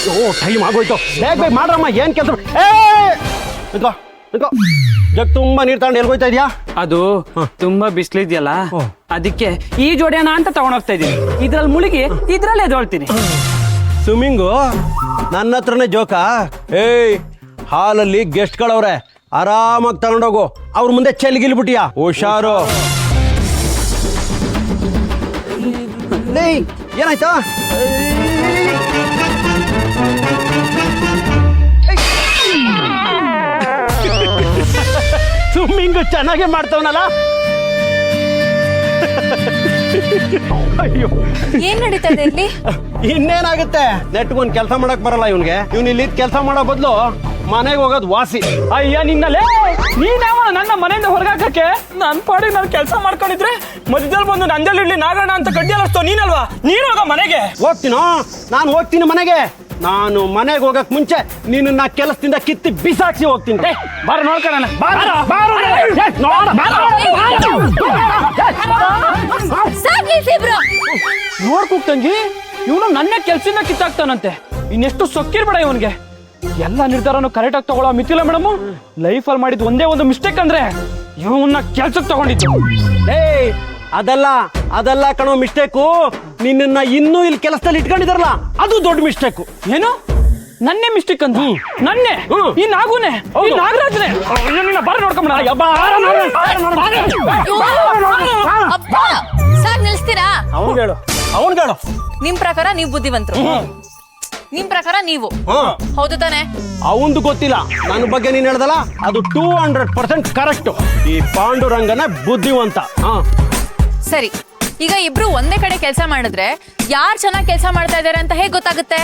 ಓ time ಆಗೋಯ್ತು, ಬೇಗ ಬೇಗ ಮಾಡ್ರಮ್ಮ. ಏನ್ ಕೆಲಸ? ನಿಂತ್ಕೋ ನಿಂತ್ಕೋ. ಜಗ್ ತುಂಬಾ ನೀರ್ ತಗೊಂಡು ಎಲ್ಗೋಯ್ತಾ ಇದೆಯಾ? ಅದು ತುಂಬಾ ಬಿಸಿಲಿದೆಯಲ್ಲ, ಅದಕ್ಕೆ ಈ ಜೋಡಿಯನ ಅಂತ ತಗೊಂಡೋಗ್ತಾ ಇದೀನಿ. ಇದ್ರಲ್ಲಿ ಮುಳುಗಿ ಇದ್ರಲ್ಲೇ ಎದೊಳ್ತೀನಿ. ಸ್ವಿಮ್ಮಿಂಗು ನನ್ನ ಹತ್ರನೇ ಜೋಕಾ? ಏಯ್, ಹಾಲಲ್ಲಿ ಗೆಸ್ಟ್ಗಳವ್ರೆ, ಆರಾಮಾಗಿ ತಗೊಂಡೋಗು. ಅವ್ರ ಮುಂದೆ ಚೆಲ್ಗಿಲ್ಬಿಟ್ಟಿಯಾ? ಹುಷಾರು. ಏನಾಯ್ತಾ? ಸ್ವಿಮ್ಮಿಂಗ್ ಚೆನ್ನಾಗೆ ಮಾಡ್ತವನಲ್ಲ. ಅಯ್ಯೋ, ಏನ್ ನಡೀತದೆ ಇಲ್ಲಿ? ಇನ್ನೇನಾಗುತ್ತೆ, ನೆಟ್ಗೊಂದ್ ಕೆಲಸ ಮಾಡಕ್ ಬರಲ್ಲ ಇವನ್ಗೆ. ಇವ್ನ ಇಲ್ಲಿ ಕೆಲಸ ಮಾಡೋ ಬದಲು ಮನೆಗೆ ಹೋಗೋದು ವಾಸಿ. ಅಯ್ಯ ನಿನ್ನಲ್ಲೇ, ನೀನಾವ ನನ್ನ ಮನೆಯಿಂದ ಹೊರಗಾಕಕ್ಕೆ? ನನ್ ಪಾಡಿಗೆ ನಾನು ಕೆಲಸ ಮಾಡ್ಕೊಂಡಿದ್ರೆ ಮಧ್ಯದಲ್ಲಿ ಬಂದು ನಂಜಲ್ಲಿ ಇಡ್ಲಿ ನಾಗಣ್ಣ ಅಂತ ಕಡ್ಡಿಯಲ್ಲಷ್ಟೋ ನೀನಲ್ವಾ? ನೀನು ಹೋಗ ಮನೆಗೆ. ಹೋಗ್ತೀನೋ? ನಾನು ಹೋಗ್ತೀನಿ ಮನೆಗೆ. ನಾನು ಮನೆಗೆ ಹೋಗಕ್ ಮುಂಚೆ ನಿನ್ನ ಕೆಲಸದಿಂದ ಕಿತ್ತಿ ಬಿಸಾಕ್ಸಿ ಹೋಗ್ತೀನಿ. ಬಾರ ನೋಡ್ಕೊಳ್ಳೋಣ. ನೋಡ್ಕೂಕ್ ತಂಗಿ, ಇವನು ನನ್ನ ಕೆಲ್ಸದಿಂದ ಕಿತ್ತಾಕ್ತಾನಂತೆ. ಇನ್ನೆಷ್ಟು ಸೊಕ್ಕಿರ್ಬೇಡ ಇವನ್ಗೆ. ಎಲ್ಲ ನಿರ್ಧಾರನು ಕರೆಕ್ಟ್ ಆಗಿ ತಗೊಳ್ಳೋ ಮಿತಿಲ್ಲ ಮೇಡಮ್. ಲೈಫಲ್ಲಿ ಮಾಡಿದ್ ಒಂದೇ ಒಂದು ಮಿಸ್ಟೇಕ್ ಅಂದ್ರೆ ಇವನ್ನ ಕೆಲ್ಸಕ್ಕೆ ತಗೊಂಡಿದ್ದು. ಅದೆಲ್ಲ ಕಣೋ ಮಿಸ್ಟೇಕು. ನಿನ್ನ ಇನ್ನೂ ಇಲ್ಲಿ ಕೆಲಸದಲ್ಲಿ ಇಟ್ಕೊಂಡಿದಾರಲ್ಲ, ಅದು ದೊಡ್ಡ ಮಿಸ್ಟೇಕು. ಏನು ನನ್ನೇ ಮಿಸ್ಟೇಕ್ ಅಂತ? ನನ್ನೇ? ಈ ನಾಗುನೇ, ಈ ನಾಗರಾಜನೇ? ಬಾರ ನೋಡ್ಕೊಂಡ. ಸಾಕ್ ನಿಲ್ಸ್ತೀರಾ? ಅವನ್ಗೇಳು. ನಿಮ್ ಪ್ರಕಾರ ನೀವು ಬುದ್ಧಿವಂತರು, ನಿಮ್ ಪ್ರಕಾರ ನೀವು ಹೌದು ತಾನೆ? ಅವಂದು ಗೊತ್ತಿಲ್ಲ, ನನ್ನ ಬಗ್ಗೆ ನೀನ್ ಹೇಳ್ದಲ್ಲ ಅದು 200% ಕರೆಕ್ಟ್. ಈ ಪಾಂಡುರಂಗನ ಬುದ್ಧಿವಂತ. ಸರಿ, ಈಗ ಇಬ್ರು ಒಂದೇ ಕಡೆ ಕೆಲಸ ಮಾಡಿದ್ರೆ ಯಾರು ಚೆನ್ನಾಗಿ ಕೆಲಸ ಮಾಡ್ತಾ ಇದಾರೆ ಅಂತ ಹೇಗೆ ಗೊತ್ತಾಗುತ್ತೆ?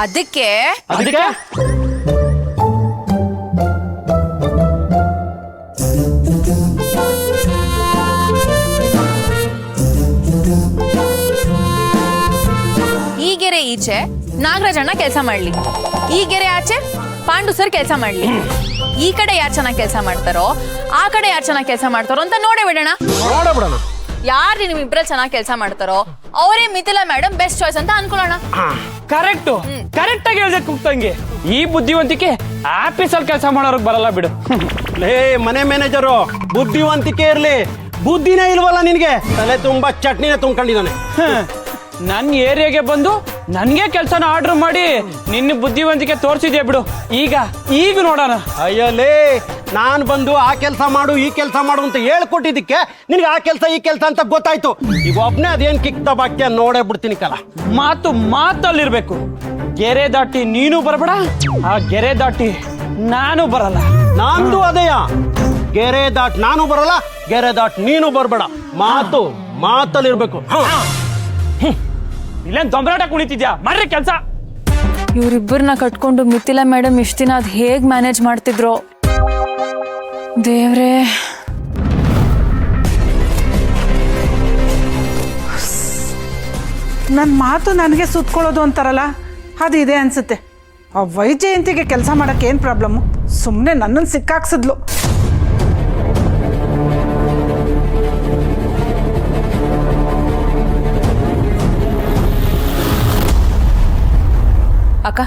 ಅದಕ್ಕೆ ಈ ಗೆರೆ ಈಚೆ ನಾಗರಾಜಣ್ಣ ಕೆಲಸ ಮಾಡ್ಲಿ, ಈ ಗೆರೆ ಆಚೆ ಪಾಂಡು ಸರ್ ಕೆಲಸ ಮಾಡ್ಲಿ. ಈ ಕಡೆ ಯಾರು ಚೆನ್ನಾಗಿ ಕೆಲಸ ಮಾಡ್ತಾರೋ ಆ ಕಡೆ ಯಾರು ಚೆನ್ನಾಗಿ ಕೆಲಸ ಮಾಡ್ತಾರೋ ಅಂತ ನೋಡೇ ಬಿಡೋಣ. ಯಾರು ನಿಮ್ಮಿಬ್ರಲ್ಲಿ ಚೆನ್ನಾಗಿ ಕೆಲಸ ಮಾಡ್ತಾರೋ ಅವರೇ ಮಿಥಿಲಾ ಮೇಡಮ್ ಬೆಸ್ಟ್ ಚಾಯ್ಸ್ ಅಂತ ಅನ್ಕೊಳ್ಳೋಣ. ಕರೆಕ್ಟ್ ಆಗಿ ಹೇಳ್ದೆ ಕುಕ್ತಂಗೆ. ಈ ಬುದ್ಧಿವಂತಿಕೆ ಆಫೀಸಲ್ಲಿ ಕೆಲಸ ಮಾಡೋರ್ಗ್ ಬರಲ್ಲ ಬಿಡು. ಮನೆ ಮ್ಯಾನೇಜರು ಬುದ್ಧಿವಂತಿಕೆ ಇರ್ಲಿ, ಬುದ್ಧಿನೇ ಇಲ್ವಲ್ಲ ನಿನ್ಗೆ. ತಲೆ ತುಂಬಾ ಚಟ್ನಿನೇ ತುಂಬ್ಕೊಂಡಿದ್ದಾನೆ. ನನ್ನ ಏರಿಯಾಗೆ ಬಂದು ನನ್ಗೆ ಕೆಲ್ಸನ ಆರ್ಡರ್ ಮಾಡಿ ನಿನ್ನ ಬುದ್ಧಿವಂತಿಕೆ ತೋರಿಸಿದ್ಯಾ ಬಿಡು. ಈಗ ನೋಡೋಣ. ಅಯ್ಯಲೇ, ನಾನ್ ಬಂದು ಆ ಕೆಲಸ ಮಾಡು ಈ ಕೆಲಸ ಮಾಡು ಅಂತ ಹೇಳ್ಕೊಟ್ಟಿದ್ದಕ್ಕೆ ನಿನ್ಗೆ ಆ ಕೆಲಸ ಈ ಕೆಲಸ ಅಂತ ಗೊತ್ತಾಯ್ತು. ಈಗ ಒಬ್ನೇ ಅದೇನ್ ಕಿಕ್ತ ಬಾಕ್ಯ ನೋಡೇ ಬಿಡ್ತೀನಿ ಕಲ. ಮಾತಲ್ಲಿರ್ಬೇಕು. ಗೆರೆ ದಾಟಿ ನೀನು ಬರಬೇಡ, ಆ ಗೆರೆ ದಾಟಿ ನಾನು ಬರಲ್ಲ. ನಂದು ಅದೇಯ, ಗೆರೆ ದಾಟ್ ನಾನು ಬರಲ್ಲ, ಗೆರೆ ದಾಟ್ ನೀನು ಬರ್ಬೇಡ. ಮಾತಲ್ಲಿರ್ಬೇಕು. ಇಲ್ಲೇನ್ ತೊಂಬರಾಟ ಕುಣಿತಿದ್ಯಾ? ಮಾಡ್ರಿ ಕೆಲ್ಸ. ಇವ್ರಿಬ್ಬರನ್ನ ಕಟ್ಕೊಂಡು ಮಿಥಿಲಾ ಮೇಡಮ್ ಇಷ್ಟ ದಿನ ಅದ್ ಹೇಗ್ ಮ್ಯಾನೇಜ್ ಮಾಡ್ತಿದ್ರು ದೇವ್ರೇ. ನನ್ನ ಮಾತು ನನಗೆ ಸುತ್ಕೊಳ್ಳೋದು ಅಂತಾರಲ್ಲ, ಅದು ಇದೆ ಅನ್ಸುತ್ತೆ. ಆ ವೈಜಯಂತಿಗೆ ಕೆಲಸ ಮಾಡಕ್ಕೆ ಏನು ಪ್ರಾಬ್ಲಮ್ಮು? ಸುಮ್ಮನೆ ನನ್ನನ್ನು ಸಿಕ್ಕಾಕ್ಸಿದ್ಲು. ಅಕ್ಕ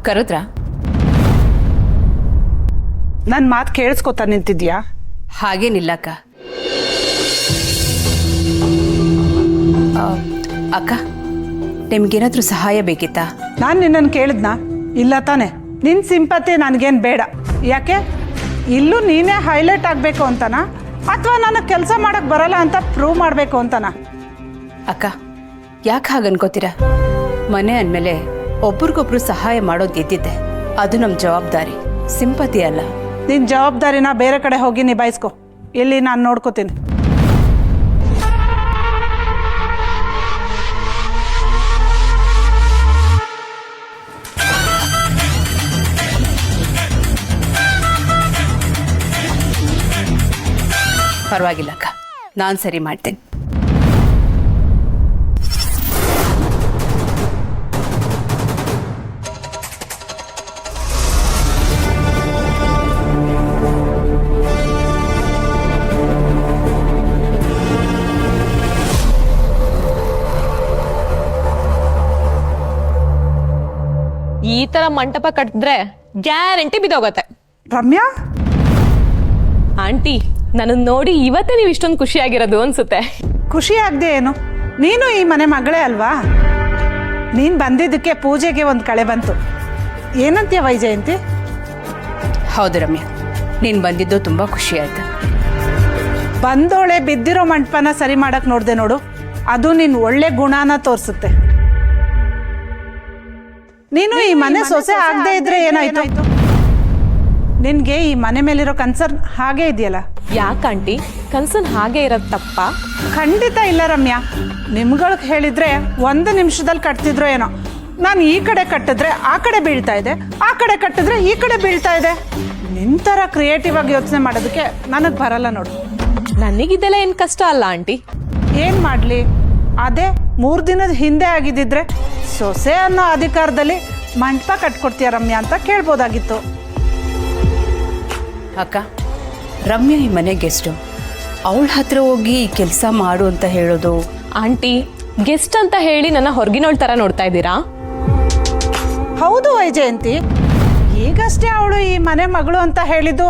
ಕರೆದ್ರ? ನನ್ನ ಮಾತು ಕೇಳಿಸ್ಕೊತಾ ನಿಂತಿದ್ಯಾ? ಹಾಗೇನಿಲ್ಲಕ್ಕ. ಅಕ್ಕ, ನಿಮ್ಗೇನಾದ್ರೂ ಸಹಾಯ ಬೇಕಿತ್ತಾ? ನಾನು ನಿನ್ನನ್ನು ಕೇಳಿದ್ನಾ? ಇಲ್ಲ ತಾನೆ. ನಿನ್ನ ಸಿಂಪತಿ ನನಗೇನು ಬೇಡ. ಯಾಕೆ? ಇಲ್ಲೂ ನೀನೇ ಹೈಲೈಟ್ ಆಗಬೇಕು ಅಂತನಾ, ಅಥವಾ ನನಗೆ ಕೆಲಸ ಮಾಡೋಕ್ಕೆ ಬರಲ್ಲ ಅಂತ ಪ್ರೂವ್ ಮಾಡಬೇಕು ಅಂತನಾ? ಅಕ್ಕ, ಯಾಕೆ ಹಾಗೆ ಅನ್ಕೋತೀರಾ? ಮನೆ ಅಂದಮೇಲೆ ಒಬ್ರಿಗೊಬ್ರು ಸಹಾಯ ಮಾಡೋದು ಇದ್ದಿದ್ದೆ. ಅದು ನಮ್ಮ ಜವಾಬ್ದಾರಿ, ಸಿಂಪತಿ ಅಲ್ಲ. ನಿನ್ನ ಜವಾಬ್ದಾರಿನ ಬೇರೆ ಕಡೆ ಹೋಗಿ ನಿಭಾಯಿಸ್ಕೊ. ಇಲ್ಲಿ ನಾನು ನೋಡ್ಕೋತೀನಿ. ಪರವಾಗಿಲ್ಲ ಅಕ್ಕ, ನಾನು ಸರಿ ಮಾಡ್ತೇನೆ. ಈ ತರ ಮಂಟಪ ಕಟ್ಟಿದ್ರೆ ಗ್ಯಾರಂಟಿ ಬಿದ್ದೋಗತ್ತೆ. ರಮ್ಯಾ, ಆಂಟಿ ನನ್ನ ನೋಡಿ ಇವತ್ತೇ ನೀವು ಇಷ್ಟೊಂದು ಖುಷಿಯಾಗಿರೋದು ಅನ್ಸುತ್ತೆ. ಖುಷಿ ಆಗದೆ ಏನು, ನೀನು ಈ ಮನೆ ಮಗಳೇ ಅಲ್ವಾ? ನೀನು ಬಂದಿದ್ದಕ್ಕೆ ಪೂಜೆಗೆ ಒಂದು ಕಳೆ ಬಂತು. ಏನಂತೀಯ ವೈಜಯಂತಿ? ಹೌದು ರಮ್ಯಾ, ನೀನು ಬಂದಿದ್ದು ತುಂಬ ಖುಷಿ ಆಯ್ತು. ಬಂದೋಳೆ ಬಿದ್ದಿರೋ ಮಂಟಪನ ಸರಿ ಮಾಡಕ್ ನೋಡ್ದೆ ನೋಡು, ಅದು ನಿನ್ ಒಳ್ಳೆ ಗುಣನ ತೋರಿಸುತ್ತೆ. ನೀನು ಈ ಮನೆ ಸೊಸೆ ಆಗದೆ ಇದ್ರೆ ಏನಾಯ್ತು? ನಿನ್ಗೆ ಈ ಮನೆ ಮೇಲಿರೋ ಕನ್ಸರ್ನ್ ಹಾಗೆ ಇದೆಯಲ್ಲ. ಯಾಕಂಟಿ ಕನ್ಸನ್ ಹಾಗೆ ಇರೋದು ತಪ್ಪ? ಖಂಡಿತ ಇಲ್ಲ ರಮ್ಯಾ. ನಿಮ್ಗಳಿಗೆ ಹೇಳಿದ್ರೆ 1 ನಿಮಿಷದಲ್ಲಿ ಕಟ್ತಿದ್ರು ಏನೋ. ನಾನು ಈ ಕಡೆ ಕಟ್ಟಿದ್ರೆ ಆ ಕಡೆ ಬೀಳ್ತಾ ಇದೆ, ಆ ಕಡೆ ಕಟ್ಟಿದ್ರೆ ಈ ಕಡೆ ಬೀಳ್ತಾ ಇದೆ. ನಿನ್ ಥರ ಕ್ರಿಯೇಟಿವ್ ಆಗಿ ಯೋಚನೆ ಮಾಡೋದಕ್ಕೆ ನನಗೆ ಬರಲ್ಲ ನೋಡು. ನನಗಿದೆಲ್ಲ ಏನ್ ಕಷ್ಟ ಅಲ್ಲ ಆಂಟಿ. ಏನು ಮಾಡಲಿ, ಅದೇ 3 ದಿನದ ಹಿಂದೆ ಆಗಿದ್ದಿದ್ರೆ ಸೊಸೆ ಅನ್ನೋ ಅಧಿಕಾರದಲ್ಲಿ ಮಂಟಪ ಕಟ್ಕೊಡ್ತೀಯ ರಮ್ಯಾ ಅಂತ ಕೇಳ್ಬೋದಾಗಿತ್ತು. ಅಕ್ಕ, ರಮ್ಯಾ ಈ ಮನೆ ಗೆಸ್ಟು, ಅವಳ ಹತ್ರ ಹೋಗಿ ಕೆಲಸ ಮಾಡು ಅಂತ ಹೇಳೋದು. ಆಂಟಿ ಗೆಸ್ಟ್ ಅಂತ ಹೇಳಿ ನನ್ನ ಹೊರಗಿನೋಳ್ ತರ ನೋಡ್ತಾ ಇದ್ದೀರಾ? ಹೌದು ವೈಜಯಂತಿ, ಈಗಷ್ಟೇ ಅವಳು ಈ ಮನೆ ಮಗಳು ಅಂತ ಹೇಳಿದ್ದು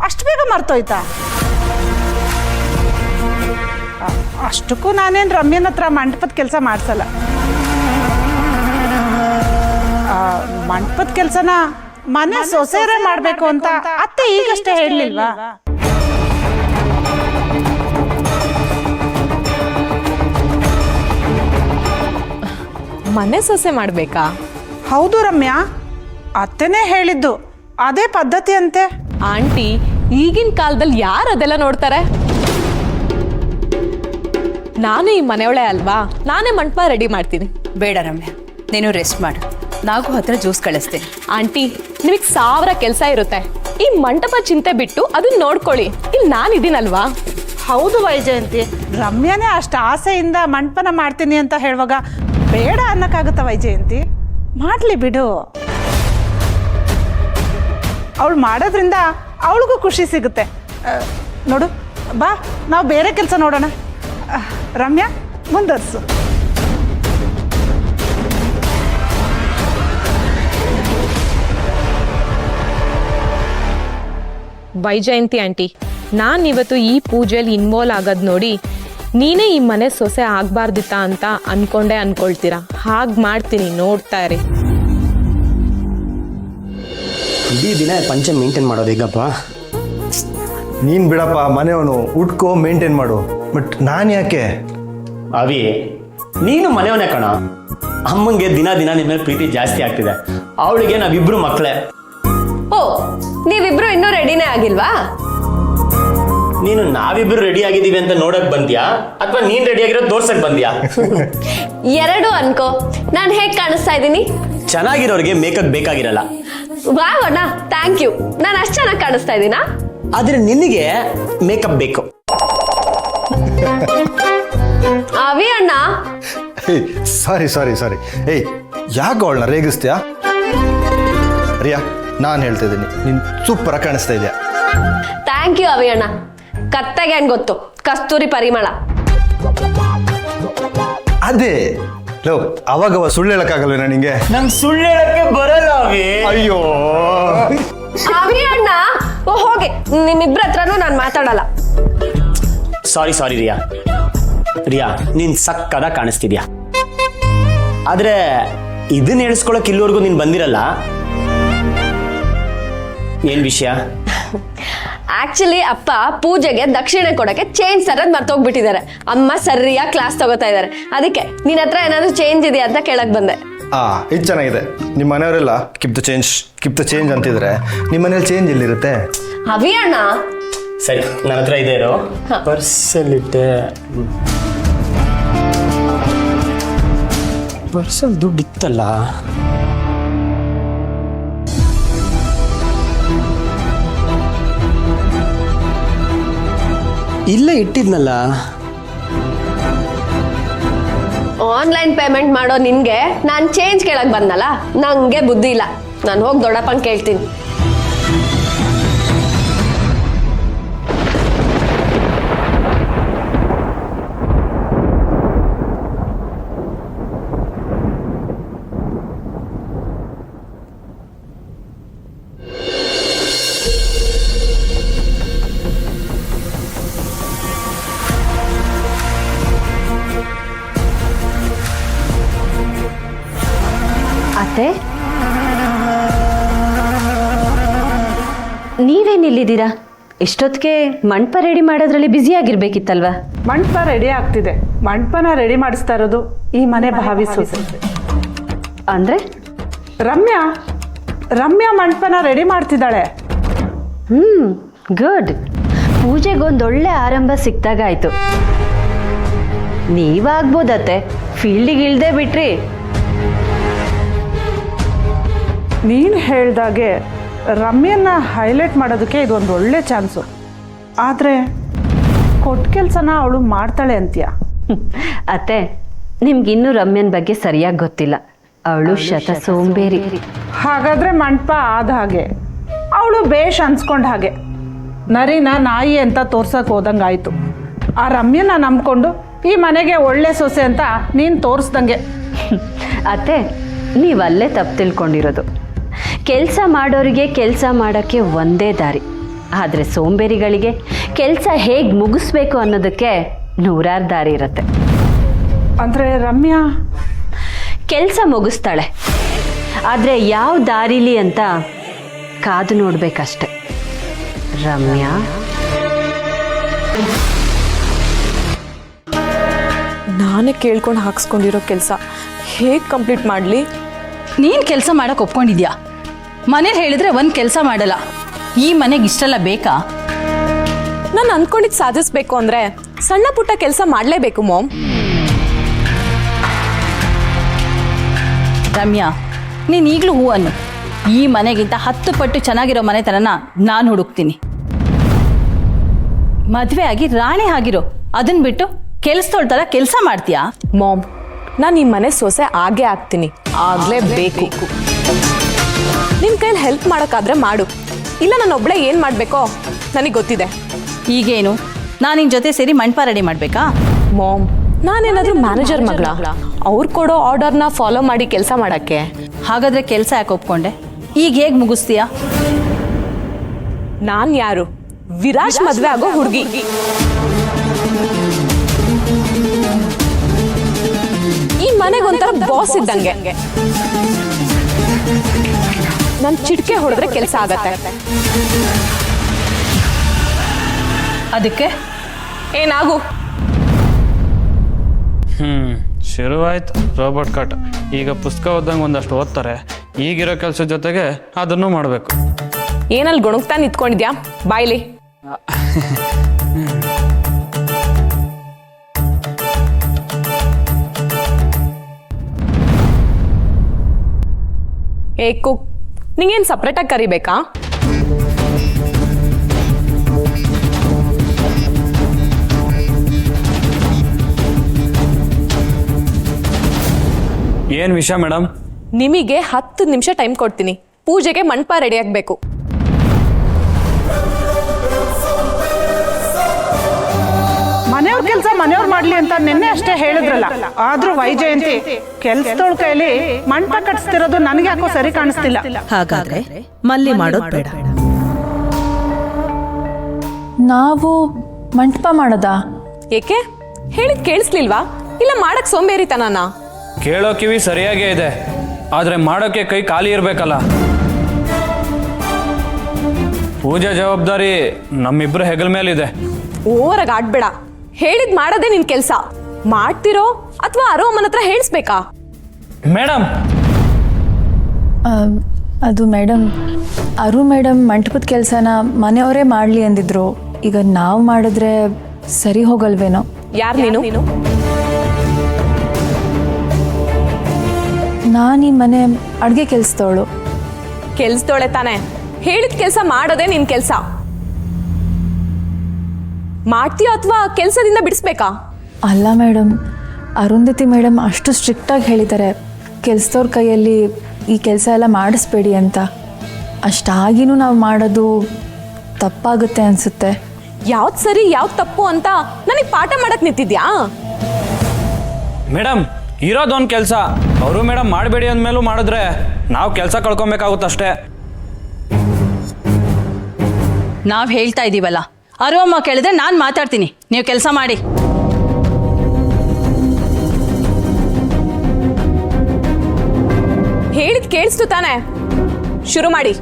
ಅಷ್ಟು ಬೇಗ ಮರ್ತೋಯ್ತಾ? ಅಷ್ಟಕ್ಕೂ ನಾನೇನು ರಮ್ಯನ ಹತ್ರ ಮಂಟಪದ ಕೆಲಸ ಮಾಡಿಸಲ್ಲ. ಮಂಟಪದ ಕೆಲಸನ ಮನೆ ಸೊಸೆಯರೇ ಮಾಡಬೇಕು ಅಂತ ಅತ್ತೆ ಈಗಷ್ಟೇ ಹೇಳಲಿಲ್ವಾ? ಮನೆ ಸೊಸೆ ಮಾಡ್ಬೇಕಾ? ಹೌದು ರಮ್ಯಾ, ಅತ್ತೆನೇ ಹೇಳಿದ್ದು, ಅದೇ ಪದ್ಧತಿ ಅಂತೆ. ಆಂಟಿ ಈಗಿನ ಕಾಲದಲ್ಲಿ ಯಾರು ಅದೆಲ್ಲ ನೋಡ್ತಾರೆ? ನಾನು ಈ ಮನೆಯೊಳೆ ಅಲ್ವಾ, ನಾನೇ ಮಂಟಪ ರೆಡಿ ಮಾಡ್ತೀನಿ. ಬೇಡ ರಮ್ಯಾ, ನೀನು ರೆಸ್ಟ್ ಮಾಡು, ನಾಗು ಹತ್ರ ಜ್ಯೂಸ್ ಕಳಿಸ್ತೀನಿ. ಆಂಟಿ ನಿಮಗೆ 1000 ಕೆಲಸ ಇರುತ್ತೆ, ಈ ಮಂಟಪ ಚಿಂತೆ ಬಿಟ್ಟು ಅದನ್ನ ನೋಡ್ಕೊಳ್ಳಿ. ಇಲ್ಲಿ ನಾನಿದ್ದೀನಲ್ವಾ? ಹೌದು ವೈಜಯಂತಿ, ರಮ್ಯಾನೇ ಅಷ್ಟು ಆಸೆಯಿಂದ ಮಂಟಪನ ಮಾಡ್ತೀನಿ ಅಂತ ಹೇಳುವಾಗ ಬೇಡ ಅನ್ನಕ್ಕಾಗುತ್ತಾ ವೈಜಯಂತಿ? ಮಾಡಲಿ ಬಿಡು. ಅವಳು ಮಾಡೋದ್ರಿಂದ ಅವಳಿಗೂ ಖುಷಿ ಸಿಗುತ್ತೆ. ನೋಡು ಬಾ, ನಾವು ಬೇರೆ ಕೆಲಸ ನೋಡೋಣ. ರಮ್ಯಾ, ಮುಂದುವರ್ಸು. ವೈಜಯಂತಿ ಆಂಟಿ, ನಾನಿವತ್ತು ಈ ಪೂಜೆಯಲ್ಲಿ ಇನ್ವಾಲ್ವ್ ಆಗೋದು ನೋಡಿ ನೀನೇ ಈ ಮನೆ ಸೊಸೆ ಆಗ್ಬಾರ್ದಿತ್ತ ಅಂತ ಅನ್ಕೊಳ್ತೀರಾ. ಹಾಗೆ ಮಾಡ್ತೀನಿ, ನೋಡ್ತಾ ಇರಿ. ಇಡೀ ದಿನ ಪಂಚ ಮೇಂಟೈನ್ ಮಾಡೋದು ಹೇಗಪ್ಪ? ನೀನು ಬಿಡಪ್ಪ, ಮನೆಯವನು ಉಟ್ಕೋ ಮೇಂಟೈನ್ ಮಾಡು. ಬಟ್ ನಾನು ಯಾಕೆ? ಅವಿ, ನೀನು ಮನೆಯವನೇ ಕಣ. ಅಮ್ಮಂಗೆ ದಿನ ದಿನ ನಿಮ್ಮ ಮೇಲೆ ಪ್ರೀತಿ ಜಾಸ್ತಿ ಆಗ್ತಿದೆ. ಅವಳಿಗೆ ನಾವಿಬ್ರು ಮಕ್ಕಳೇ. ಓ, ನೀವಿಬ್ರು ಇನ್ನೂ ರೆಡಿನೇ ಆಗಿಲ್ವಾ? ನೀನು ನಾವಿಬ್ರು ರೆಡಿ ಆಗಿದ್ದೀವಿ ಅಂತ ನೋಡಕ್ ಬಂದ್ಯಾ ಅಥವಾ ನೀನ್ ರೆಡಿ ಆಗಿರೋದು ತೋರ್ಸಕ್ ಬಂದ್ಯಾ? ಎರಡು ಅನ್ಕೋ. ನಾನು ಹೇಗ್ ಕಾಣಿಸ್ತಾ ಇದ್ದೀನಿ? ಚೆನ್ನಾಗಿರೋರಿಗೆ ಮೇಕಪ್ ಬೇಕಾಗಿರಲ್ಲ. ವಾವ್ ಅಣ್ಣ, ಥ್ಯಾಂಕ್ ಯು. ನಾನು ಅಷ್ಟು ಚೆನ್ನಾಗಿ ಕಾಣಿಸ್ತಾ ಇದ್ದೀನಾ? ಆದ್ರೆ ನಿನಗೆ ಮೇಕಪ್ ಬೇಕು. ಅವಿ ಅಣ್ಣ, ಸಾರಿ ಏಯ್, ಯಾಕೆ ಅವಳನ್ನ ರೇಗಿಸ್ತೀಯಾ? ರಿಯಾ, ನಾನು ಹೇಳ್ತಿದ್ದೀನಿ, ನೀನು ಸೂಪರಾಗಿ ಕಾಣಿಸ್ತಾ ಇದೆಯಾ. ಥ್ಯಾಂಕ್ ಯು ಅವಿ ಅಣ್ಣ. ಕತ್ತಗೆ ಏನ್ ಗೊತ್ತು, ಕಸ್ತೂರಿ ಪರಿಮಳ. ಅದೇ ಲೋ, ಅವಾಗ ಸುಳ್ಳು ಹೇಳಕ್ಕಾಗಲ್ವೇನಾ ನಿಂಗೆ? ನಂಗೆ ಸುಳ್ಳು ಹೇಳಕ್ಕೆ ಬರಲ್ಲ ಅವಿ. ಅಯ್ಯೋ ಅವಿ ಅಣ್ಣ, ಹೋಗಿ ನಿಮ್ಮಿಬ್ರ ಹತ್ರನೂ ನಾನು ಮಾತಾಡಲ್ಲ. ಸಾರಿ ರಿಯಾ. ನೀನ್ ಸಕ್ಕದ ಕಾಣಿಸ್ತಿದ್ಯಾ. ಆದ್ರೆ ಇದನ್ನ ಹೇಳಿಸ್ಕೊಳಕ್ ಇಲ್ಲಿವರೆಗೂ ನೀನ್ ಬಂದಿರಲ್ಲ. ಏನ್ ವಿಷಯ? ಆಕ್ಚುಲಿ ಅಪ್ಪ ಪೂಜೆಗೆ ದಕ್ಷಿಣೆ ಕೊಡಕ್ಕೆ ಚೇಂಜ್ ತರದ್ ಮರ್ತೋಗ್ಬಿಟ್ಟಿದ್ದಾರೆ. ಅಮ್ಮ ಸರಿಯಾಗಿ ಕ್ಲಾಸ್ ತಗೋತಾ ಇದಾರೆ. ಅದಕ್ಕೆ ನಿನ್ನ ಹತ್ರ ಏನಾದ್ರು ಚೇಂಜ್ ಇದೆಯಾ ಅಂತ ಕೇಳಕ್ ಬಂದೆ. ಇದು ಚೆನ್ನಾಗಿದೆ. ನಿಮ್ಮ ಮನೆಯವರೆಲ್ಲ ಕಿಪ್ ದ ಚೇಂಜ್ ಅಂತಿದ್ರೆ ನಿಮ್ಮ ಮನೇಲಿ ಚೇಂಜ್ ಎಲ್ಲಿರುತ್ತೆ? ಅವಿ ಅಣ್ಣ, ಸರಿ, ನನ್ನ ಹತ್ರ ಇದೆ ಇರೋ ಪರ್ಸಲ್ಲಿಟ್ಟೆ. ಪರ್ಸಲ್ ದುಡ್ಡು ಇತ್ತಲ್ಲ. ಇಲ್ಲೇ ಇಟ್ಟಿದ್ನಲ್ಲ. ಆನ್ಲೈನ್ ಪೇಮೆಂಟ್ ಮಾಡೋ ನಿನ್ಗೆ ನಾನು ಚೇಂಜ್ ಕೇಳಕ್ ಬಂದಲ್ಲ, ನಂಗೆ ಬುದ್ಧಿ ಇಲ್ಲ. ನಾನು ಹೋಗಿ ದೊಡ್ಡಪ್ಪನ್ ಕೇಳ್ತೀನಿ. ಅತ್ತೆ, ನೀವೇನಿಲ್ಲಿದ್ದೀರಾ? ಇಷ್ಟೊತ್ತಿಗೆ ಮಂಟಪ ರೆಡಿ ಮಾಡೋದ್ರಲ್ಲಿ ಬ್ಯುಸಿ ಆಗಿರ್ಬೇಕಿತ್ತಲ್ವಾ? ಮಂಟಪ ರೆಡಿ ಆಗ್ತಿದೆ. ಮಂಟಪನ ರೆಡಿ ಮಾಡಿಸ್ತಾ ಇರೋದು ಈ ಮನೆ ಭಾವಿ ಸೊಸೆ. ಅಂದ್ರೆ ರಮ್ಯಾ ಮಂಟಪನ ರೆಡಿ ಮಾಡ್ತಿದ್ದಾಳೆ. ಗುಡ್. ಪೂಜೆಗೊಂದೊಳ್ಳೆ ಆರಂಭ ಸಿಕ್ತಾಗಾಯ್ತು. ನೀವಾಗ್ಬೋದತ್ತೆ, ಫೀಲ್ಡಿಗೆ ಇಳ್ದೇ ಬಿಟ್ರಿ. ನೀನು ಹೇಳ್ದಾಗೆ ರಮ್ಯನ್ನ ಹೈಲೈಟ್ ಮಾಡೋದಕ್ಕೆ ಇದೊಂದು ಒಳ್ಳೆ ಚಾನ್ಸು. ಆದರೆ ಕೊಟ್ಟ ಕೆಲಸನ ಅವಳು ಮಾಡ್ತಾಳೆ ಅಂತೀಯ? ಅತ್ತೆ, ನಿಮ್ಗಿನ್ನೂ ರಮ್ಯನ್ ಬಗ್ಗೆ ಸರಿಯಾಗಿ ಗೊತ್ತಿಲ್ಲ. ಅವಳು ಶತ ಸೋಂಬೇರಿ. ಹಾಗಾದ್ರೆ ಮಂಟಪ ಆದ ಹಾಗೆ, ಅವಳು ಬೇಷ್ ಅನ್ಸ್ಕೊಂಡ ಹಾಗೆ. ನರಿನ ನಾಯಿ ಅಂತ ತೋರ್ಸಕ್ಕೆ ಹೋದಂಗಾಯ್ತು. ಆ ರಮ್ಯನ ನಂಬ್ಕೊಂಡು ಈ ಮನೆಗೆ ಒಳ್ಳೆ ಸೊಸೆ ಅಂತ ನೀನು ತೋರಿಸ್ದಂಗೆ. ಅತ್ತೆ, ನೀವಲ್ಲೇ ತಪ್ಪು ತಿಳ್ಕೊಂಡಿರೋದು. ಕೆಲಸ ಮಾಡೋರಿಗೆ ಕೆಲಸ ಮಾಡೋಕ್ಕೆ ಒಂದೇ ದಾರಿ, ಆದರೆ ಸೋಂಬೇರಿಗಳಿಗೆ ಕೆಲಸ ಹೇಗೆ ಮುಗಿಸ್ಬೇಕು ಅನ್ನೋದಕ್ಕೆ ನೂರಾರು ದಾರಿ ಇರುತ್ತೆ. ಅಂದರೆ ರಮ್ಯಾ ಕೆಲಸ ಮುಗಿಸ್ತಾಳೆ, ಆದರೆ ಯಾವ ದಾರಿಲಿ ಅಂತ ಕಾದು ನೋಡ್ಬೇಕಷ್ಟೆ. ರಮ್ಯಾ ನಾನೇ ಕೇಳ್ಕೊಂಡು ಹಾಕ್ಸ್ಕೊಂಡಿರೋ ಕೆಲಸ ಹೇಗೆ ಕಂಪ್ಲೀಟ್ ಮಾಡಲಿ? ನೀನು ಕೆಲಸ ಮಾಡೋಕೆ ಒಪ್ಕೊಂಡಿದ್ಯಾ? ಮನೇಲಿ ಹೇಳಿದ್ರೆ ಒಂದು ಕೆಲಸ ಮಾಡಲ್ಲ. ಈ ಮನೆಗೆ ಇಷ್ಟೆಲ್ಲ ಬೇಕಾ? ನಾನು ಅಂದ್ಕೊಂಡಿದ್ದು ಸಾಧಿಸ್ಬೇಕು ಅಂದರೆ ಸಣ್ಣ ಪುಟ್ಟ ಕೆಲಸ ಮಾಡಲೇಬೇಕು ಮಾಮ್. ರಮ್ಯಾ, ನೀನು ಈಗಲೂ ಹೂ ಅನ್ನು. ಈ ಮನೆಗಿಂತ 10 ಪಟ್ಟು ಚೆನ್ನಾಗಿರೋ ಮನೆತನನ ನಾನು ಹುಡುಕ್ತೀನಿ. ಮದುವೆ ಆಗಿ ರಾಣಿ ಆಗಿರೋ, ಅದನ್ನ ಬಿಟ್ಟು ಕೆಲಸದೊಳ್ತಾರ ಕೆಲಸ ಮಾಡ್ತೀಯಾ? ಮಾಮ್, ನಾನು ಈ ಮನೆ ಸೊಸೆ ಆಗೇ ಆಗ್ತೀನಿ, ಆಗಲೇಬೇಕು. ನಿನ್ನ ಕೈಲಿ ಹೆಲ್ಪ್ ಮಾಡೋಕ್ಕಾದ್ರೆ ಮಾಡು, ಇಲ್ಲ ನಾನು ಒಬ್ಬಳೇ ಏನು ಮಾಡಬೇಕೋ ನನಗೆ ಗೊತ್ತಿದೆ. ಈಗೇನು ನಾನು ನಿನ್ನ ಜೊತೆ ಸೇರಿ ಮಂಟಪ ರೆಡಿ ಮಾಡಬೇಕಾ? ಮಾಮ್, ನಾನೇನಾದರೂ ಮ್ಯಾನೇಜರ್ ಮಗಳ? ಅವ್ರು ಕೊಡೋ ಆರ್ಡರ್ನ ಫಾಲೋ ಮಾಡಿ ಕೆಲಸ ಮಾಡೋಕ್ಕೆ. ಹಾಗಾದ್ರೆ ಕೆಲಸ ಯಾಕೆ ಒಪ್ಕೊಂಡೆ? ಈಗ ಹೇಗೆ ಮುಗಿಸ್ತೀಯಾ? ನಾನು ಯಾರು? ವಿರಾಜ್ ಮದುವೆ ಆಗೋ ಹುಡುಗಿ. ಈ ಮನೆಗೊಂಥರ ಬಾಸ್ ಇದ್ದಂಗೆ. ನಾನು ಚಿಟಿಕೆ ಹೊಡೆದ್ರೆ ಕೆಲಸ ಆಗತ್ತೆ. ಅದಕ್ಕೆ ಏನಾಗು? ಶುರುವಾಯ್ತು ರೋಬೋಟ್ ಕಾಟ. ಈಗ ಪುಸ್ತಕ ಓದಂಗೆ ಒಂದಷ್ಟು ಓದ್ತಾರೆ, ಈಗಿರೋ ಕೆಲಸದ ಜೊತೆಗೆ ಅದನ್ನು ಮಾಡಬೇಕು. ಏನಲ್ಲಿ ಗುಣಗ್ತಾ ನಿಂತ್ಕೊಂಡಿದ್ಯಾ? ಬಾಯ್ಲಿ. ಏ ಕುಕ್, ನಿಂಗೇನು ಸಪ್ರೇಟಾಗಿ ಕರಿಬೇಕಾ? ಏನು ವಿಷಯ ಮೇಡಮ್? ನಿಮಗೆ 10 ನಿಮಿಷ ಟೈಮ್ ಕೊಡ್ತೀನಿ. ಪೂಜೆಗೆ ಮಂಟಪ ರೆಡಿ ಆಗಬೇಕು. ಮನೆಯವ್ರ ಕೆಲಸ ಮನೆಯವ್ರು ಮಾಡ್ಲಿ ಅಂತ ನಿನ್ನೆ ಅಷ್ಟೇ ಹೇಳಿದ್ರಲ್ಲ. ಆದ್ರೂ ವೈಜಯಂತಿ ಕೆಲ್ಸದೊಳ ಕೈಲಿ ಮಂಟಪ ಕಟ್ಸ್ತಿರೋದು ನನಗೆ ಯಾಕೋ ಸರಿ ಕಾಣಿಸ್ತಿಲ್ಲ. ಹಾಗಾದ್ರೆ ಮಲ್ಲಿ ಮಾಡೋದು ಬೇಡ. ನಾವು ಮಂಟಪ ಮಾಡೋದಾ? ಏಕೆ? ಹೇಳಿದ್ ಕೇಳಿಸ್ಲಿಲ್ವಾ? ಇಲ್ಲ ಮಾಡಕ್ ಸೋಂಬೇರಿತನನಾ? ಕೇಳೋ ಕಿವಿ ಸರಿಯಾಗೇ ಇದೆ, ಆದರೆ ಮಾಡೋಕ್ಕೆ ಕೈ ಖಾಲಿ ಇರಬೇಕಲ್ಲ. ಪೂಜೆ ಜವಾಬ್ದಾರಿ ನಮ್ಮಿಬ್ಬರ ಹೆಗಲ ಮೇಲಿದೆ. ಓವರಾಗಿ ಆಡ್ಬೇಡ. ಹೇಳಿದ್ ಮಾಡೋದೇ ನಿನ್ ಕೆಲ್ಸ. ಮಾಡ್ತಿರೋ ಅಥವಾ ಅರೋಮನ ಹತ್ರ ಹೇಳಿಸ್ಬೇಕಾ? ಮೇಡಮ್, ಅದು ಮೇಡಮ್, ಅರು ಮೇಡಮ್ ಮಂಟಪದ ಕೆಲಸನ ಮನೆಯವರೇ ಮಾಡಲಿ ಅಂದಿದ್ರು. ಈಗ ನಾವು ಮಾಡಿದ್ರೆ ಸರಿ ಹೋಗಲ್ವೇನೋ? ಯಾರು ನೀನು? ನಾನು ಈ ಮನೆ ಅಡುಗೆ ಕೆಲಸದವಳು. ಕೆಲ್ಸದೊಳೆ ತಾನೆ? ಹೇಳಿದ ಕೆಲಸ ಮಾಡೋದೇ ನಿನ್ ಕೆಲ್ಸ. ಮಾಡ್ತೀಯೋ ಅಥವಾ ಕೆಲಸದಿಂದ ಬಿಡಿಸ್ಬೇಕಾ? ಅಲ್ಲ ಮೇಡಮ್, ಅರುಂಧತಿ ಮೇಡಮ್ ಅಷ್ಟು ಸ್ಟ್ರಿಕ್ಟಾಗಿ ಹೇಳಿದ್ದಾರೆ ಕೆಲಸದವ್ರ ಕೈಯಲ್ಲಿ ಈ ಕೆಲಸ ಎಲ್ಲ ಮಾಡಿಸ್ಬೇಡಿ ಅಂತ. ಅಷ್ಟಾಗಿನೂ ನಾವು ಮಾಡೋದು ತಪ್ಪಾಗುತ್ತೆ ಅನಿಸುತ್ತೆ. ಯಾವ್ದು ಸರಿ ಯಾವ್ದು ತಪ್ಪು ಅಂತ ನನಗೆ ಪಾಠ ಮಾಡಕ್ ನಿಂತಿದ್ಯಾ? ಮೇಡಮ್, ಇರೋದೊಂದು ಕೆಲಸ. ಅವರು ಮೇಡಮ್ ಮಾಡಬೇಡಿ ಅಂದಮೇಲೂ ಮಾಡಿದ್ರೆ ನಾವು ಕೆಲಸ ಕಳ್ಕೊಬೇಕಾಗುತ್ತಷ್ಟೇ. ನಾವು ಹೇಳ್ತಾ ಇದ್ದೀವಲ್ಲ, ಅರುವಮ್ಮ ಕೇಳಿದ್ರೆ ನಾನು ಮಾತಾಡ್ತೀನಿ, ನೀವು ಕೆಲಸ ಮಾಡಿ. ಹೇಳಿದ್ ಕೇಳಿಸ್ತು ತಾನೆ? ಶುರು ಮಾಡಿ.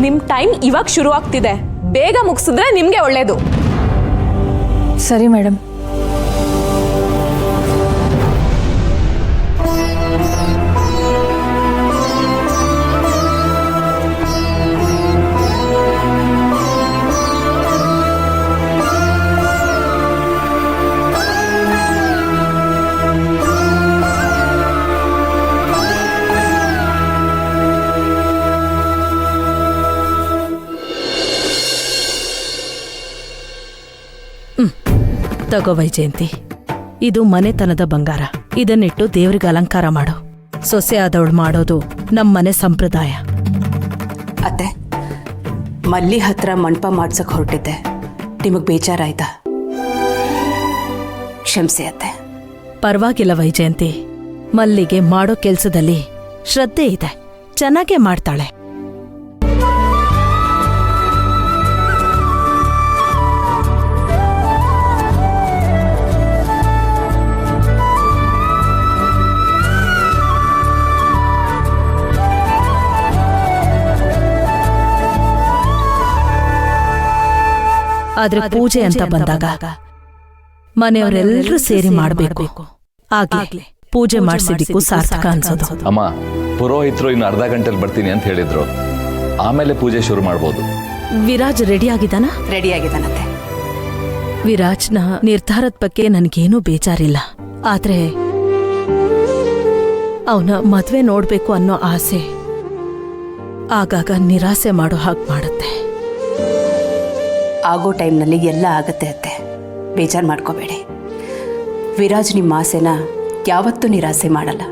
ನಿಮ್ ಟೈಮ್ ಇವಾಗ ಶುರು ಆಗ್ತಿದೆ. ಬೇಗ ಮುಗಿಸಿದ್ರೆ ನಿಮ್ಗೆ ಒಳ್ಳೇದು. ಸರಿ ಮೇಡಮ್. ತಗೋ ವೈಜಯಂತಿ, ಇದು ಮನೆತನದ ಬಂಗಾರ. ಇದನ್ನಿಟ್ಟು ದೇವ್ರಿಗೆ ಅಲಂಕಾರ ಮಾಡು. ಸೊಸೆ ಆದವಳು ಮಾಡೋದು ನಮ್ಮನೆ ಸಂಪ್ರದಾಯ. ಅತ್ತೆ, ಮಲ್ಲಿ ಹತ್ರ ಮಂಟಪ ಮಾಡ್ಸಕ್ ಹೊರಟಿದ್ದೆ. ನಿಮಗ್ ಬೇಜಾರಾಯ್ತಾ? ಕ್ಷಮಿಸಿ ಅತ್ತೆ. ಪರವಾಗಿಲ್ಲ ವೈಜಯಂತಿ, ಮಲ್ಲಿಗೆ ಮಾಡೋ ಕೆಲ್ಸದಲ್ಲಿ ಶ್ರದ್ಧೆ ಇದೆ, ಚೆನ್ನಾಗೇ ಮಾಡ್ತಾಳೆ. ಆದ್ರೆ ಪೂಜೆ ಅಂತ ಬಂದಾಗ ಮನೆಯವರೆಲ್ಲರೂ ಸೇರಿ ಮಾಡಬೇಕು. ಆಗ್ಲೇ ಪೂಜೆ ಮಾಡಿಸಿದ್ದಕ್ಕೂ ಸಾರ್ಥಕ ಅನ್ಸೋದು. ಅಮ್ಮ, ಪುರೋಹಿತರು ಇನ್ನು ಅರ್ಧ ಗಂಟೆಲಿ ಬರ್ತೀನಿ ಅಂತ ಹೇಳಿದ್ರು. ಆಮೇಲೆ ಪೂಜೆ ಶುರು ಮಾಡ್ಬೋದು. ವಿರಾಜ್ ರೆಡಿ ಆಗಿದ್ದಾನ? ರೆಡಿ ಆಗಿದ್ದಾನತ್ತೆ. ವಿರಾಜ್ನ ನಿರ್ಧಾರದ ಬಗ್ಗೆ ನನಗೇನೂ ಬೇಜಾರಿಲ್ಲ. ಆದ್ರೆ ಅವನ ಮದ್ವೆ ನೋಡ್ಬೇಕು ಅನ್ನೋ ಆಸೆ ಆಗಾಗ ನಿರಾಸೆ ಮಾಡೋ ಹಾಗೆ ಮಾಡುತ್ತೆ. ಆಗೋ ಟೈಮ್ನಲ್ಲಿ ಎಲ್ಲ ಆಗತ್ತೆ ಅತ್ತೆ, ಬೇಜಾರು ಮಾಡ್ಕೋಬೇಡಿ. ವಿರಾಜ್ ನಿಮ್ಮ ಆಸೆನ ಯಾವತ್ತೂ ನಿರಾಸೆ ಮಾಡಲ್ಲ.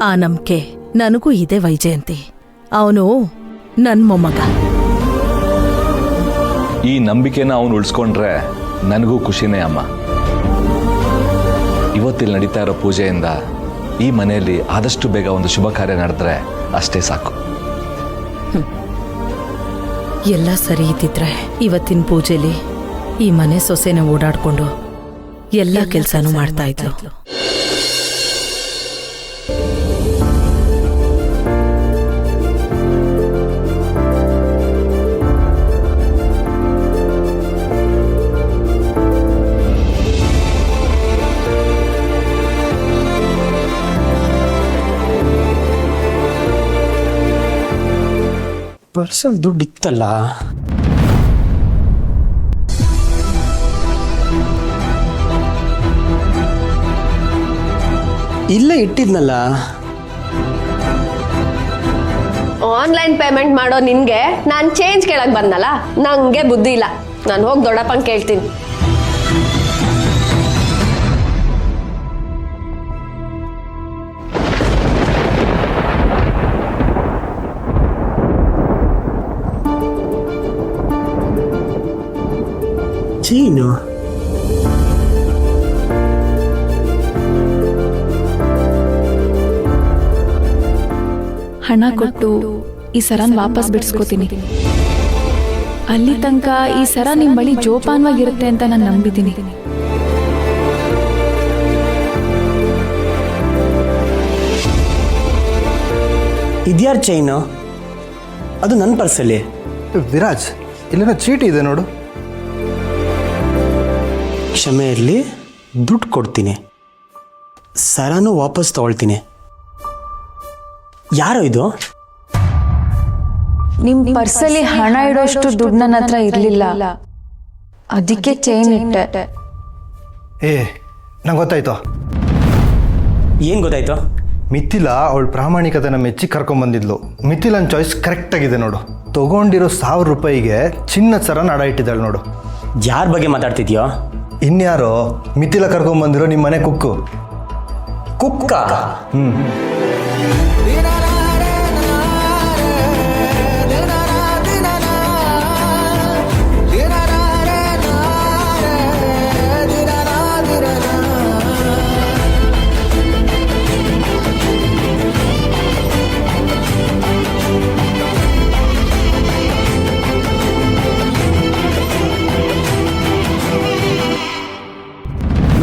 ಆ ನಂಬಿಕೆ ನನಗೂ ಇದೆ ವೈಜಯಂತಿ. ಅವನು ನನ್ನ ಮೊಮ್ಮಗ. ಈ ನಂಬಿಕೆನ ಅವನು ಉಳಿಸ್ಕೊಂಡ್ರೆ ನನಗೂ ಖುಷಿನೇ ಅಮ್ಮ. ಇವತ್ತಿಲ್ಲಿ ನಡೀತಾ ಇರೋ ಪೂಜೆಯಿಂದ ಈ ಮನೆಯಲ್ಲಿ ಆದಷ್ಟು ಬೇಗ ಒಂದು ಶುಭ ಕಾರ್ಯ ನಡೆದ್ರೆ ಅಷ್ಟೇ ಸಾಕು. ಎಲ್ಲ ಸರಿ ಇದ್ದಿದ್ರೆ ಇವತ್ತಿನ ಪೂಜೆಲಿ ಈ ಮನೆ ಸೊಸೆನ ಓಡಾಡ್ಕೊಂಡು ಎಲ್ಲ ಕೆಲಸನೂ ಮಾಡ್ತಾ ಇದ್ಲು. ಪರ್ಸಲ್ ದುಡ್ಡು ಇತ್ತಲ್ಲ. ಇಲ್ಲೇ ಇಟ್ಟಿದ್ನಲ್ಲ. ಆನ್ಲೈನ್ ಪೇಮೆಂಟ್ ಮಾಡೋ ನಿನ್ಗೆ ನಾನು ಚೇಂಜ್ ಕೇಳಕ್ ಬಂದಲ್ಲ, ನಂಗೆ ಬುದ್ಧಿ ಇಲ್ಲ. ನಾನು ಹೋಗಿ ದೊಡ್ಡಪ್ಪನ ಕೇಳ್ತೀನಿ. ಚೀನು ಹಣ ಕೊಟ್ಟು ಈ ಸರನ್ ವಾಪಸ್ ಬಿಡಿಸ್ಕೋತೀನಿ. ಅಲ್ಲಿ ತನಕ ಈ ಸರ ನಿಮ್ ಬಳಿ ಜೋಪಾನವಾಗಿರುತ್ತೆ ಅಂತ ನಾನು ನಂಬಿದ್ದೀನಿ. ಇದ್ಯಾರ ಚೈನು? ಅದು ನನ್ನ ಪರ್ಸಲ್ಲಿ. ವಿರಾಜ್, ಇಲ್ಲೇನೋ ಚೀಟಿ ಇದೆ ನೋಡು. ಕ್ಷಮೆ ಇರಲಿ, ದುಡ್ಡು ಕೊಡ್ತೀನಿ, ಸರನೂ ವಾಪಸ್ ತಗೊಳ್ತೀನಿ. ಯಾರೋ ಇದು? ನಿಮ್ ಪರ್ಸಲ್ಲಿ ಹಣ ಇಡೋಷ್ಟು ದುಡ್ಡು ನನ್ನ ಹತ್ರ ಇರ್ಲಿಲ್ಲ, ಅದಕ್ಕೆ ಚೈನ್ ಇಟ್ಟೆ. ಏ, ನಂಗೆ ಗೊತ್ತಾಯ್ತು. ಏನು ಗೊತ್ತಾಯ್ತು? ಮಿಥಿಲಾ ಅವಳ ಪ್ರಾಮಾಣಿಕತೆನ ಮೆಚ್ಚಿ ಕರ್ಕೊಂಬಂದಿದ್ಲು. ಮಿಥಿಲನ್ ಚಾಯ್ಸ್ ಕರೆಕ್ಟಾಗಿದೆ ನೋಡು. ತೊಗೊಂಡಿರೋ 1000 ರೂಪಾಯಿಗೆ ಚಿನ್ನದ ಸರನ ಅಡ ಇಟ್ಟಿದ್ದಾಳೆ ನೋಡು. ಯಾರ ಬಗ್ಗೆ ಮಾತಾಡ್ತಿದ್ಯೋ? ಇನ್ಯಾರೋ ಮಿಥಿಲಾ ಕರ್ಕೊಂಬಂದಿರೋ ನಿಮ್ಮ ಮನೆ ಕುಕ್ಕು. ಕುಕ್ಕ?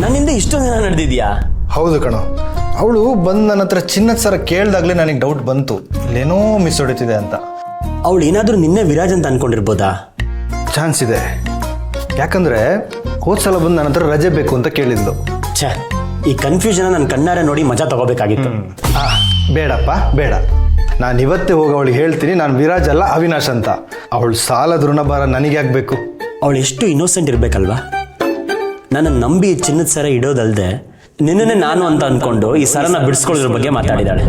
ನನ್ನಿಂದ ಇಷ್ಟೊಂದು ದಿನ ನಡೆದಿದ್ಯಾ? ಹೌದು ಕಣೋ, ಅವಳು ಬಂದು ನನ್ನ ಹತ್ರ ಚಿನ್ನದ ಸರ ಕೇಳ್ದಾಗ್ಲೇ ನನಗೆ ಡೌಟ್ ಬಂತು, ಇಲ್ಲೇನೋ ಮಿಸ್ ಹೊಡಿತಿದೆ ಅಂತ. ಅವಳು ಏನಾದರೂ ನಿನ್ನೆ ವಿರಾಜ್ ಅಂತ ಅನ್ಕೊಂಡಿರ್ಬೋದಾ? ಚಾನ್ಸ್ ಇದೆ, ಯಾಕಂದರೆ ಹೋದ ಸಲ ಬಂದು ನನ್ನ ಹತ್ರ ರಜೆ ಬೇಕು ಅಂತ ಕೇಳಿದ್ಲು. ಛೇ, ಈ ಕನ್ಫ್ಯೂಷನ್ ನನ್ನ ಕಣ್ಣಾರೆ ನೋಡಿ ಮಜಾ ತಗೋಬೇಕಾಗಿತ್ತು. ಬೇಡಪ್ಪ ಬೇಡ, ನಾನು ಇವತ್ತೇ ಹೋಗಿ ಅವಳಿಗೆ ಹೇಳ್ತೀನಿ ನಾನು ವಿರಾಜ್ ಅಲ್ಲ ಅವಿನಾಶ್ ಅಂತ. ಅವಳು ಸಾಲದ ಋಣಭಾರ ನನಗೆ ಆಗಬೇಕು. ಅವಳು ಎಷ್ಟು ಇನ್ನೋಸೆಂಟ್ ಇರಬೇಕಲ್ವಾ? ನನ್ನ ನಂಬಿ ಚಿನ್ನದ ಸರ ಇಡೋದಲ್ದೆ ನಿನ್ನೆ ನಾನು ಅಂತ ಅಂದ್ಕೊಂಡು ಈ ಸರನ ಬಿಡಿಸ್ಕೊಳ್ಳೋದ್ರ ಬಗ್ಗೆ ಮಾತಾಡಿದಾಳೆ.